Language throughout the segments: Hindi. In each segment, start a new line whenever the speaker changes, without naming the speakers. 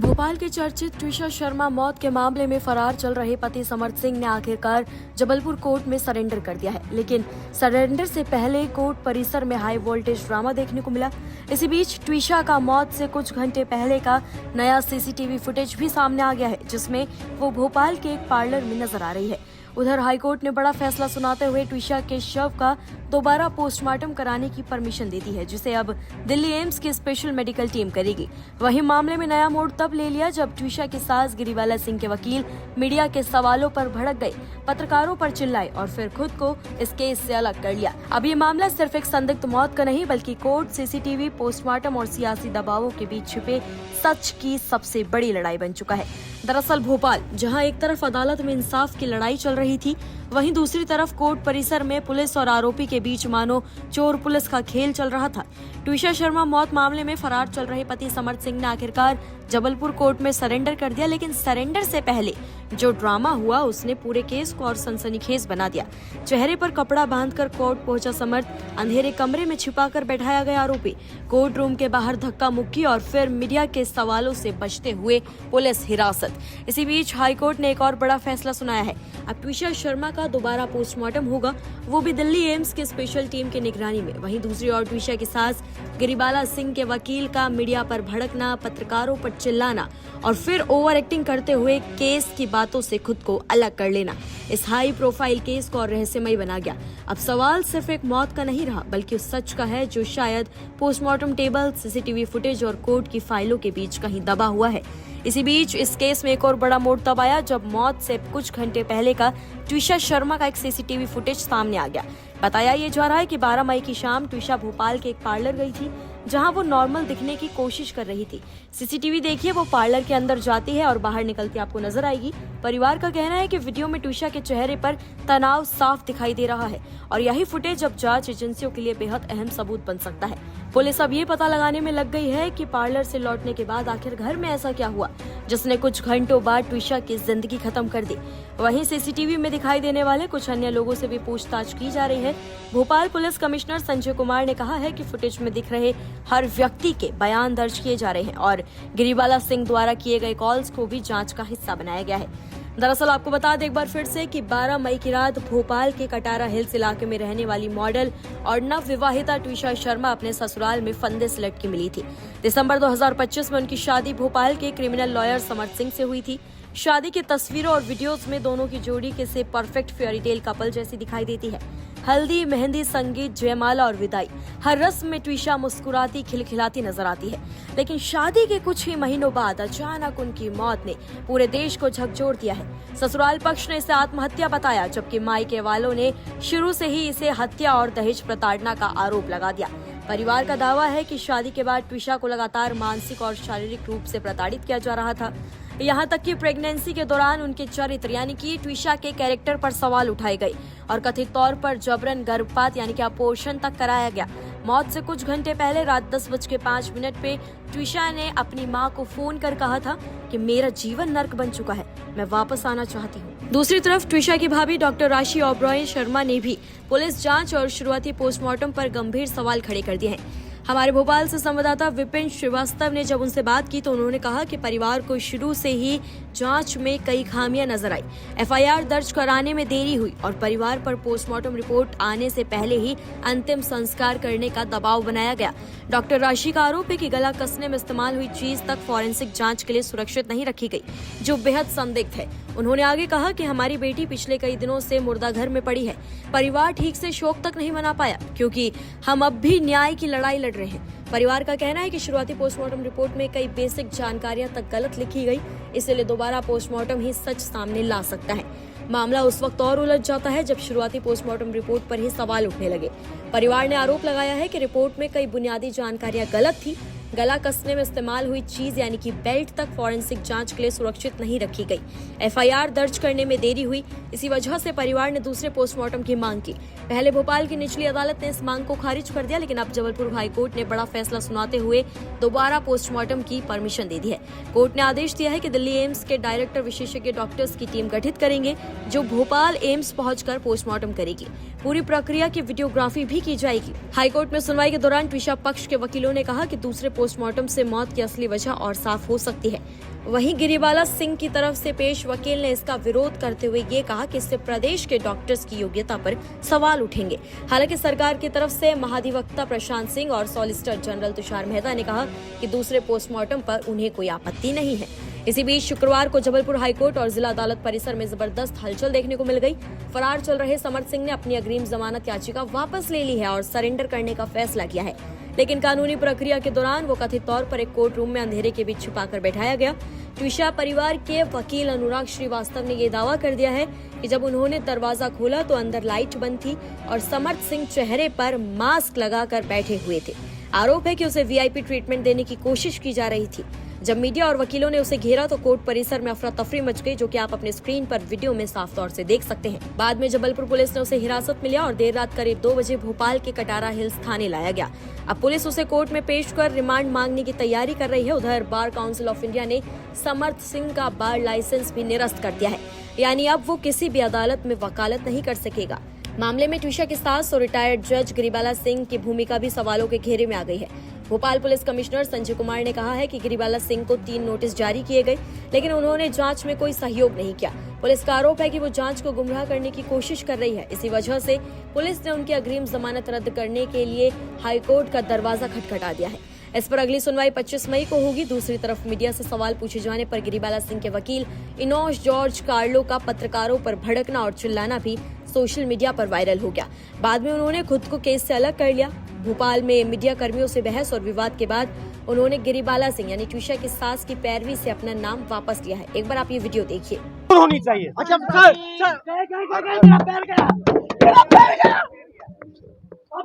भोपाल के चर्चित ट्विशा शर्मा मौत के मामले में फरार चल रहे पति समर्थ सिंह ने आखिरकार जबलपुर कोर्ट में सरेंडर कर दिया है, लेकिन सरेंडर से पहले कोर्ट परिसर में हाई वोल्टेज ड्रामा देखने को मिला। इसी बीच ट्विशा का मौत से कुछ घंटे पहले का नया सीसीटीवी फुटेज भी सामने आ गया है, जिसमें वो भोपाल के एक पार्लर में नजर आ रही है। उधर हाईकोर्ट ने बड़ा फैसला सुनाते हुए ट्विशा के शव का दोबारा पोस्टमार्टम कराने की परमिशन दे दी है, जिसे अब दिल्ली एम्स की स्पेशल मेडिकल टीम करेगी। वहीं मामले में नया मोड़ तब ले लिया जब ट्विशा के सास गिरिबाला सिंह के वकील मीडिया के सवालों पर भड़क गए, पत्रकारों पर चिल्लाए और फिर खुद को इस केस से अलग कर लिया। अब ये मामला सिर्फ एक संदिग्ध मौत का नहीं, बल्कि कोर्ट, सीसीटीवी, पोस्टमार्टम और सियासी दबावों के बीच छिपे सच की सबसे बड़ी लड़ाई बन चुका है। दरअसल भोपाल, जहां एक तरफ अदालत में इंसाफ की लड़ाई चल रही थी, वहीं दूसरी तरफ कोर्ट परिसर में पुलिस और आरोपी के बीच मानो चोर पुलिस का खेल चल रहा था। ट्विशा शर्मा मौत मामले में फरार चल रहे पति समर्थ सिंह ने आखिरकार जबलपुर कोर्ट में सरेंडर कर दिया, लेकिन सरेंडर से पहले जो ड्रामा हुआ उसने पूरे केस को और सनसनीखेज बना दिया। चेहरे पर कपड़ा बांधकर कोर्ट पहुंचा समर्थ, अंधेरे कमरे में छिपाकर बैठाया गया आरोपी, कोर्ट रूम के बाहर धक्का मुक्की और फिर मीडिया के सवालों से बचते हुए पुलिस हिरासत। इसी बीच हाईकोर्ट ने एक और बड़ा फैसला सुनाया है। अब ट्विशा शर्मा का दोबारा पोस्टमार्टम होगा, वो भी दिल्ली एम्स की स्पेशल टीम की निगरानी में। वहीं दूसरी ओर ट्विशा के सास गिरिबाला सिंह के वकील का मीडिया पर भड़कना, पत्रकारों पर चिल्लाना और फिर ओवर एक्टिंग करते हुए केस की बातों से खुद को अलग कर लेना इस हाई प्रोफाइल केस को और रहस्यमय बना गया। अब सवाल सिर्फ एक मौत का नहीं रहा, बल्कि उस सच का है जो शायद पोस्टमार्टम टेबल, सीसीटीवी फुटेज और कोर्ट की फाइलों के बीच कहीं दबा हुआ है। इसी बीच इस केस में एक और बड़ा मोड़ तब आया जब मौत से कुछ घंटे पहले का ट्विशा शर्मा का एक सीसीटीवी फुटेज सामने आ गया। बताया ये जा रहा है कि 12 मई की शाम ट्विशा भोपाल के एक पार्लर गई थी, जहां वो नॉर्मल दिखने की कोशिश कर रही थी। सीसीटीवी देखिए, वो पार्लर के अंदर जाती है और बाहर निकलती आपको नजर आएगी। परिवार का कहना है कि वीडियो में ट्विशा के चेहरे पर तनाव साफ दिखाई दे रहा है और यही फुटेज अब जांच एजेंसियों के लिए बेहद अहम सबूत बन सकता है। पुलिस अब ये पता लगाने में लग गई है कि पार्लर से लौटने के बाद आखिर घर में ऐसा क्या हुआ जिसने कुछ घंटों बाद ट्विशा की जिंदगी खत्म कर दी। वहीं सीसीटीवी में दिखाई देने वाले कुछ अन्य लोगों से भी पूछताछ की जा रही है। भोपाल पुलिस कमिश्नर संजय कुमार ने कहा है कि फुटेज में दिख रहे हर व्यक्ति के बयान दर्ज किए जा रहे हैं और गिरिबाला सिंह द्वारा किए गए कॉल्स को भी जांच का हिस्सा बनाया गया है। दरअसल आपको बता दें एक बार फिर से कि 12 मई की रात भोपाल के कटारा हिल्स इलाके में रहने वाली मॉडल और नव विवाहिता ट्विशा शर्मा अपने ससुराल में फंदे से लटकी मिली थी। दिसंबर 2025 में उनकी शादी भोपाल के क्रिमिनल लॉयर समर्थ सिंह से हुई थी। शादी की तस्वीरों और वीडियोस में दोनों की जोड़ी किसी परफेक्ट फेयरी टेल कपल जैसी दिखाई देती है। हल्दी, मेहंदी, संगीत, जयमाला और विदाई, हर रस्म में ट्विशा मुस्कुराती, खिलखिलाती नजर आती है। लेकिन शादी के कुछ ही महीनों बाद अचानक उनकी मौत ने पूरे देश को झकझोर दिया है। ससुराल पक्ष ने इसे आत्महत्या बताया, जबकि मायके वालों ने शुरू से ही इसे हत्या और दहेज प्रताड़ना का आरोप लगा दिया। परिवार का दावा है कि शादी के बाद ट्विशा को लगातार मानसिक और शारीरिक रूप से प्रताड़ित किया जा रहा था। यहाँ तक कि प्रेगनेंसी के दौरान उनके चरित्र यानी कि ट्विशा के कैरेक्टर पर सवाल उठाए गए और कथित तौर पर जबरन गर्भपात यानी कि अपोषण तक कराया गया। मौत से कुछ घंटे पहले रात 10:05 पे ट्विशा ने अपनी मां को फोन कर कहा था कि मेरा जीवन नर्क बन चुका है, मैं वापस आना चाहती हूँ। दूसरी तरफ ट्विशा की भाभी डॉक्टर राशि ओबरॉय शर्मा ने भी पुलिस जांच और शुरुआती पोस्टमार्टम पर गंभीर सवाल खड़े कर दिए हैं। हमारे भोपाल से संवाददाता विपिन श्रीवास्तव ने जब उनसे बात की तो उन्होंने कहा कि परिवार को शुरू से ही जांच में कई खामियां नजर आई। एफआईआर दर्ज कराने में देरी हुई और परिवार पर पोस्टमार्टम रिपोर्ट आने से पहले ही अंतिम संस्कार करने का दबाव बनाया गया। डॉक्टर राशि का आरोप है कि गला कसने में इस्तेमाल हुई चीज तक फॉरेंसिक जांच के लिए सुरक्षित नहीं रखी गई, जो बेहद संदिग्ध है। उन्होंने आगे कहा कि हमारी बेटी पिछले कई दिनों से मुर्दा घर में पड़ी है। परिवार ठीक से शोक तक नहीं मना पाया क्योंकि हम अब भी न्याय की लड़ाई लड़ रहे हैं। परिवार का कहना है कि शुरुआती पोस्टमार्टम रिपोर्ट में कई बेसिक जानकारियां तक गलत लिखी गई, इसलिए दोबारा पोस्टमार्टम ही सच सामने ला सकता है। मामला उस वक्त और उलझ जाता है जब शुरुआती पोस्टमार्टम रिपोर्ट पर ही सवाल उठने लगे। परिवार ने आरोप लगाया है कि रिपोर्ट में कई बुनियादी जानकारियां गलत थी। गला कसने में इस्तेमाल हुई चीज यानी कि बेल्ट तक फॉरेंसिक जांच के लिए सुरक्षित नहीं रखी गई। एफआईआर दर्ज करने में देरी हुई, इसी वजह से परिवार ने दूसरे पोस्टमार्टम की मांग की। पहले भोपाल की निचली अदालत ने इस मांग को खारिज कर दिया, लेकिन अब जबलपुर हाईकोर्ट ने बड़ा फैसला सुनाते हुए दोबारा पोस्टमार्टम की परमिशन दे दी है। कोर्ट ने आदेश दिया है कि दिल्ली एम्स के डायरेक्टर विशेषज्ञ डॉक्टर्स की टीम गठित करेंगे जो भोपाल एम्स पहुंचकर पोस्टमार्टम करेगी। पूरी प्रक्रिया की वीडियोग्राफी भी की जाएगी। हाईकोर्ट में सुनवाई के दौरान ट्विशा पक्ष के वकीलों ने कहा कि दूसरे पोस्टमार्टम से मौत की असली वजह और साफ हो सकती है। वहीं गिरिबाला सिंह की तरफ से पेश वकील ने इसका विरोध करते हुए ये कहा कि इससे प्रदेश के डॉक्टर्स की योग्यता पर सवाल उठेंगे। हालांकि सरकार की तरफ से महाधिवक्ता प्रशांत सिंह और सॉलिसिटर जनरल तुषार मेहता ने कहा कि दूसरे पोस्टमार्टम पर उन्हें कोई आपत्ति नहीं है। इसी बीच शुक्रवार को जबलपुर हाईकोर्ट और जिला अदालत परिसर में जबरदस्त हलचल देखने को मिल गई। फरार चल रहे समर्थ सिंह ने अपनी अग्रिम जमानत याचिका वापस ले ली है और सरेंडर करने का फैसला किया है, लेकिन कानूनी प्रक्रिया के दौरान वो कथित तौर पर एक कोर्ट रूम में अंधेरे के बीच छुपाकर बैठाया गया। ट्विशा परिवार के वकील अनुराग श्रीवास्तव ने ये दावा कर दिया है कि जब उन्होंने दरवाजा खोला तो अंदर लाइट बंद थी और समर्थ सिंह चेहरे पर मास्क लगाकर बैठे हुए थे। आरोप है कि उसे वीआईपी ट्रीटमेंट देने की कोशिश की जा रही थी। जब मीडिया और वकीलों ने उसे घेरा तो कोर्ट परिसर में अफरा तफरी मच गई, जो कि आप अपने स्क्रीन पर वीडियो में साफ तौर से देख सकते हैं। बाद में जबलपुर पुलिस ने उसे हिरासत में लिया और देर रात करीब 2 बजे भोपाल के कटारा हिल्स थाने लाया गया। अब पुलिस उसे कोर्ट में पेश कर रिमांड मांगने की तैयारी कर रही है। उधर बार काउंसिल ऑफ इंडिया ने समर्थ सिंह का बार लाइसेंस भी निरस्त कर दिया है, यानी अब वो किसी भी अदालत में वकालत नहीं कर सकेगा। मामले में ट्विशा की सास और रिटायर्ड जज गिरिबाला सिंह की भूमिका भी सवालों के घेरे में आ गई है। भोपाल पुलिस कमिश्नर संजय कुमार ने कहा है कि गिरिबाला सिंह को 3 नोटिस जारी किए गए, लेकिन उन्होंने जांच में कोई सहयोग नहीं किया। पुलिस का आरोप है कि वो जांच को गुमराह करने की कोशिश कर रही है। इसी वजह से पुलिस ने उनकी अग्रिम जमानत रद्द करने के लिए हाईकोर्ट का दरवाजा खटखटा दिया है। इस पर अगली सुनवाई 25 मई को होगी। दूसरी तरफ मीडिया से सवाल पूछे जाने पर गिरिबाला सिंह के वकील इनोश जॉर्ज कार्लो का पत्रकारों पर भड़कना और चिल्लाना भी सोशल मीडिया पर वायरल हो गया। बाद में उन्होंने खुद को केस से अलग कर लिया। भोपाल में मीडिया कर्मियों से बहस और विवाद के बाद उन्होंने गिरिबाला सिंह यानी ट्विशा की सास की पैरवी से अपना नाम वापस लिया है। एक बार आप ये वीडियो देखिए।
होनी चाहिए। अच्छा
अब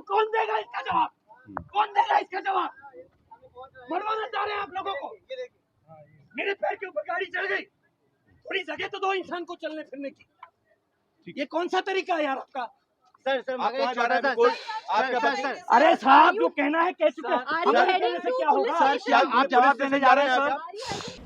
कौन देगा इसका जवाब? कौन देगा इसका जवाब? मरवाना चाह रहे हैं आप लोगों को। मेरे पैर के ऊपर गाड़ी चढ़ गई, थोड़ी जगह तो दो इंसान को चलने फिरने की। ये कौन सा तरीका है यार आपका?
सर
अरे साहब जो कहना है कह चुके हैं, से क्या होगा?
आप जवाब देने जा रहे हैं सर।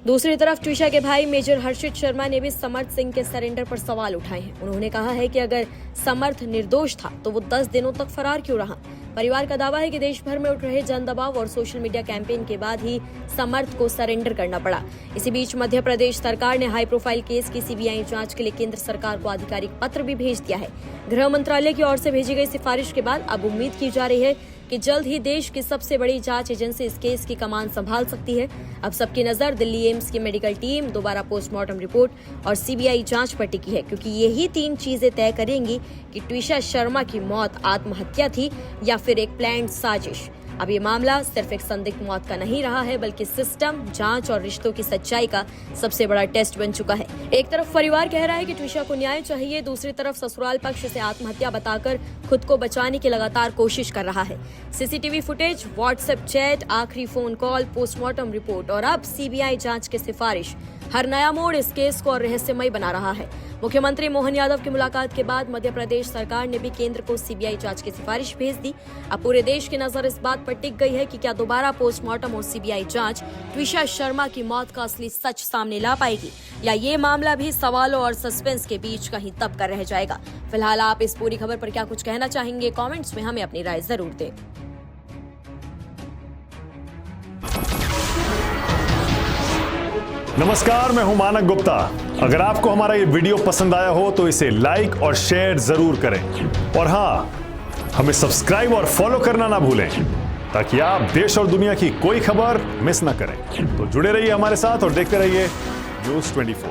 दूसरी तरफ ट्विशा के भाई मेजर हर्षित शर्मा ने भी समर्थ सिंह के सरेंडर पर सवाल उठाए हैं। उन्होंने कहा है कि अगर समर्थ निर्दोष था तो वो 10 दिनों तक फरार क्यों रहा। परिवार का दावा है कि देश भर में उठ रहे जन दबाव और सोशल मीडिया कैंपेन के बाद ही समर्थ को सरेंडर करना पड़ा। इसी बीच मध्य प्रदेश सरकार ने हाई प्रोफाइल केस की सीबीआई जांच के लिए केंद्र सरकार को आधिकारिक पत्र भी भेज दिया है। गृह मंत्रालय की ओर से भेजी गई सिफारिश के बाद अब उम्मीद की जा रही है कि जल्द ही देश की सबसे बड़ी जांच एजेंसी इस केस की कमान संभाल सकती है। अब सबकी नजर दिल्ली एम्स की मेडिकल टीम, दोबारा पोस्टमार्टम रिपोर्ट और सीबीआई जांच पर टिकी है, क्योंकि यही 3 चीजें तय करेंगी कि ट्विशा शर्मा की मौत आत्महत्या थी या फिर एक प्लान्ड साजिश। अब ये मामला सिर्फ एक संदिग्ध मौत का नहीं रहा है, बल्कि सिस्टम, जांच और रिश्तों की सच्चाई का सबसे बड़ा टेस्ट बन चुका है। एक तरफ परिवार कह रहा है कि ट्विशा को न्याय चाहिए, दूसरी तरफ ससुराल पक्ष से आत्महत्या बताकर खुद को बचाने की लगातार कोशिश कर रहा है। सीसीटीवी फुटेज, व्हाट्सएप चैट, आखिरी फोन कॉल, पोस्टमार्टम रिपोर्ट और अब सीबीआई जांच की सिफारिश, हर नया मोड़ इस केस को और रहस्यमय बना रहा है। मुख्यमंत्री मोहन यादव की मुलाकात के बाद मध्य प्रदेश सरकार ने भी केंद्र को सीबीआई जांच की सिफारिश भेज दी। अब पूरे देश की नजर इस बात पर टिक गई है कि क्या दोबारा पोस्टमार्टम और सीबीआई जांच ट्विशा शर्मा की मौत का असली सच सामने ला पाएगी, या ये मामला भी सवालों और सस्पेंस के बीच कहीं दब कर रह जाएगा। फिलहाल आप इस पूरी खबर पर क्या कुछ कहना चाहेंगे, कमेंट्स में हमें अपनी राय जरूर दें।
नमस्कार, मैं हूं मानक गुप्ता। अगर आपको हमारा ये वीडियो पसंद आया हो तो इसे लाइक और शेयर जरूर करें, और हां, हमें सब्सक्राइब और फॉलो करना ना भूलें ताकि आप देश और दुनिया की कोई खबर मिस ना करें। तो जुड़े रहिए हमारे साथ और देखते रहिए न्यूज़ 24।